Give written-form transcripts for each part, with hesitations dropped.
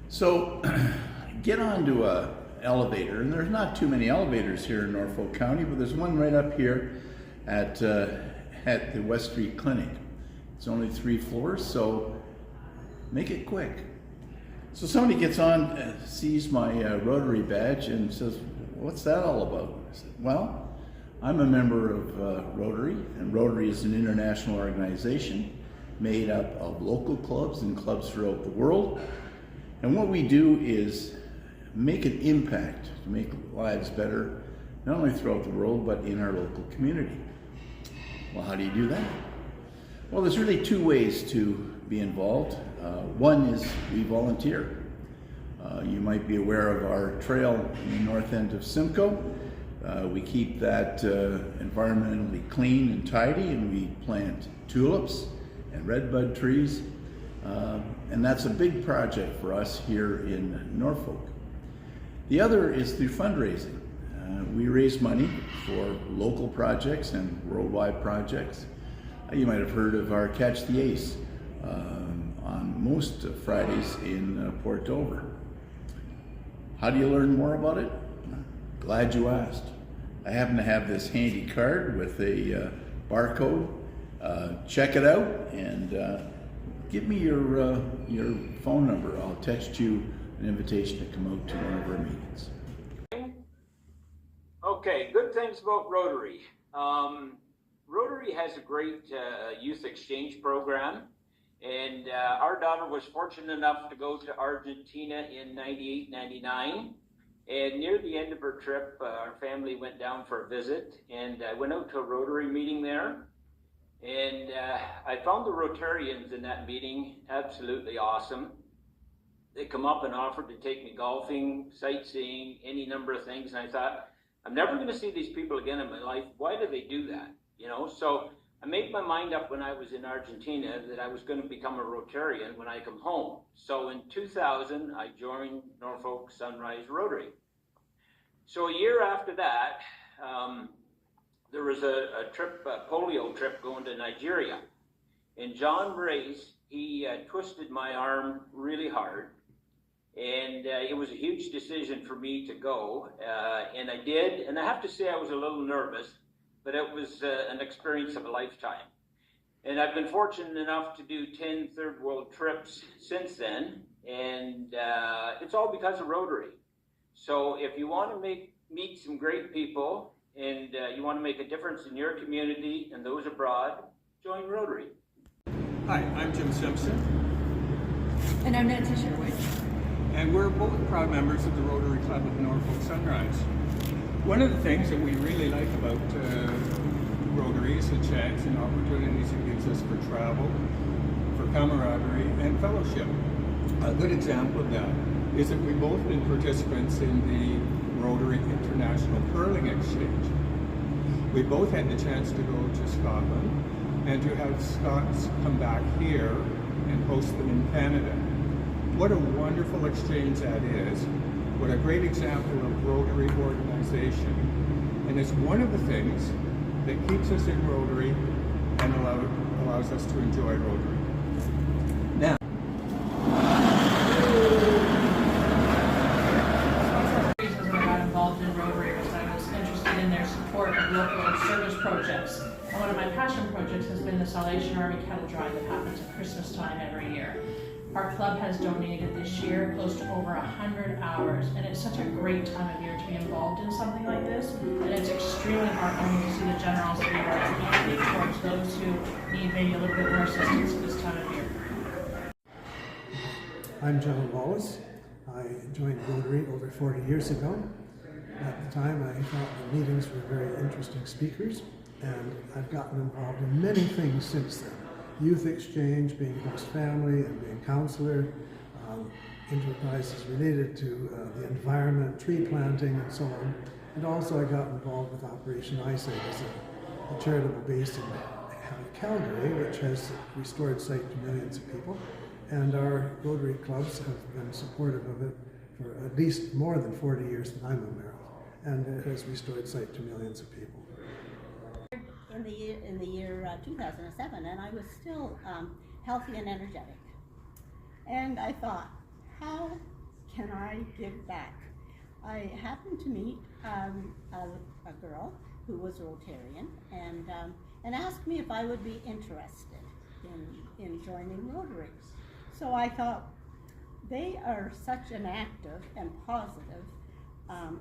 So get onto a elevator, and there's not too many elevators here in Norfolk County, but there's one right up here at the West Street Clinic. It's only 3 floors, so make it quick. So somebody gets on, sees my Rotary badge and says, "What's that all about?" I said, "Well, I'm a member of Rotary, and Rotary is an international organization made up of local clubs and clubs throughout the world. And what we do is make an impact to make lives better, not only throughout the world, but in our local community." Well, how do you do that? Well, there's really 2 ways to be involved. One is we volunteer. You might be aware of our trail in the north end of Simcoe. We keep that environmentally clean and tidy, and we plant tulips and redbud trees. And that's a big project for us here in Norfolk. The other is through fundraising. We raise money for local projects and worldwide projects. You might have heard of our Catch the Ace on most Fridays in Port Dover. How do you learn more about it? Glad you asked. I happen to have this handy card with a barcode. Check it out and give me your phone number. I'll text you an invitation to come out to one of our meetings. Okay, good things about Rotary. Rotary has a great youth exchange program, and our daughter was fortunate enough to go to Argentina in 98, 99. And near the end of her trip, our family went down for a visit, and I went out to a Rotary meeting there. And I found the Rotarians in that meeting absolutely awesome. They come up and offered to take me golfing, sightseeing, any number of things. And I thought, I'm never going to see these people again in my life. Why do they do that? You know, so I made my mind up when I was in Argentina that I was going to become a Rotarian when I come home. So in 2000, I joined Norfolk Sunrise Rotary. So a year after that, there was a trip, a polio trip going to Nigeria. And John Brace, he twisted my arm really hard. And it was a huge decision for me to go. And I did. And I have to say I was a little nervous, but it was an experience of a lifetime. And I've been fortunate enough to do 10 third world trips since then. And it's all because of Rotary. So if you want to meet some great people, and you want to make a difference in your community and those abroad, join Rotary. Hi, I'm Jim Simpson. And I'm Nancy Sherwood. And we're both proud members of the Rotary Club of Norfolk Sunrise. One of the things that we really like about Rotary is the chance and opportunities it gives us for travel, for camaraderie, and fellowship. A good example of that is that we've both been participants in the Rotary International Curling Exchange. We both had the chance to go to Scotland and to have Scots come back here and host them in Canada. What a wonderful exchange that is. What a great example of Rotary organization. And it's one of the things that keeps us in Rotary and allows us to enjoy Rotary. Now, local service projects. And one of my passion projects has been the Salvation Army Kettle Drive that happens at Christmas time every year. Our club has donated this year close to over 100 hours, and it's such a great time of year to be involved in something like this. And it's extremely heartwarming to see the generosity of our community towards those who need maybe a little bit more assistance this time of year. I'm John Wallace. I joined Rotary over 40 years ago. At the time, I thought the meetings were very interesting speakers, and I've gotten involved in many things since then. Youth exchange, being host family, and being counselor, enterprises related to the environment, tree planting, and so on. And also I got involved with Operation Eyesight as a charitable base in Calgary, which has restored sight to millions of people. And our Rotary clubs have been supportive of it for at least more than 40 years that I'm aware of. And it has restored sight to millions of people. In the year 2007, and I was still healthy and energetic. And I thought, how can I give back? I happened to meet a girl who was Rotarian and asked me if I would be interested in joining Rotary. So I thought, they are such an active and positive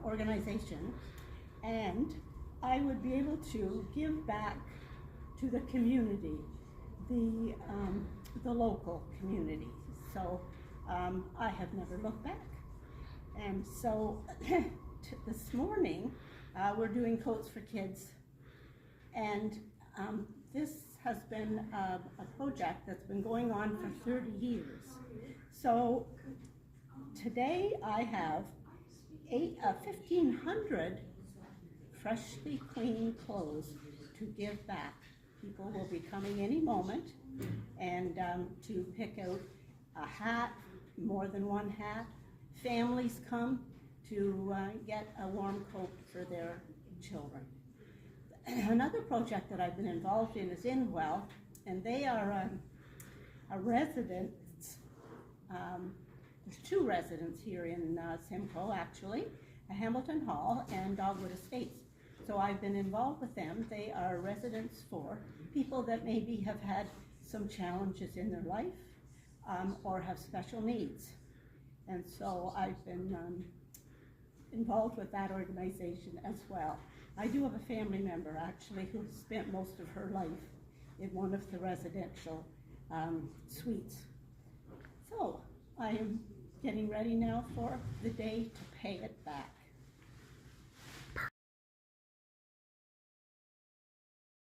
organization, and I would be able to give back to the community, the local community. So I have never looked back. And so this morning we're doing Coats for Kids, and this has been a project that's been going on for 30 years. So today I have 1,500 freshly clean clothes to give back. People will be coming any moment and to pick out a hat, more than one hat. Families come to get a warm coat for their children. Another project that I've been involved in is Inwell, and they are a residence. There's two residents here in Simcoe, actually, Hamilton Hall and Dogwood Estates. So I've been involved with them. They are residents for people that maybe have had some challenges in their life or have special needs. And so I've been involved with that organization as well. I do have a family member, actually, who spent most of her life in one of the residential suites. So I am getting ready now for the day to pay it back.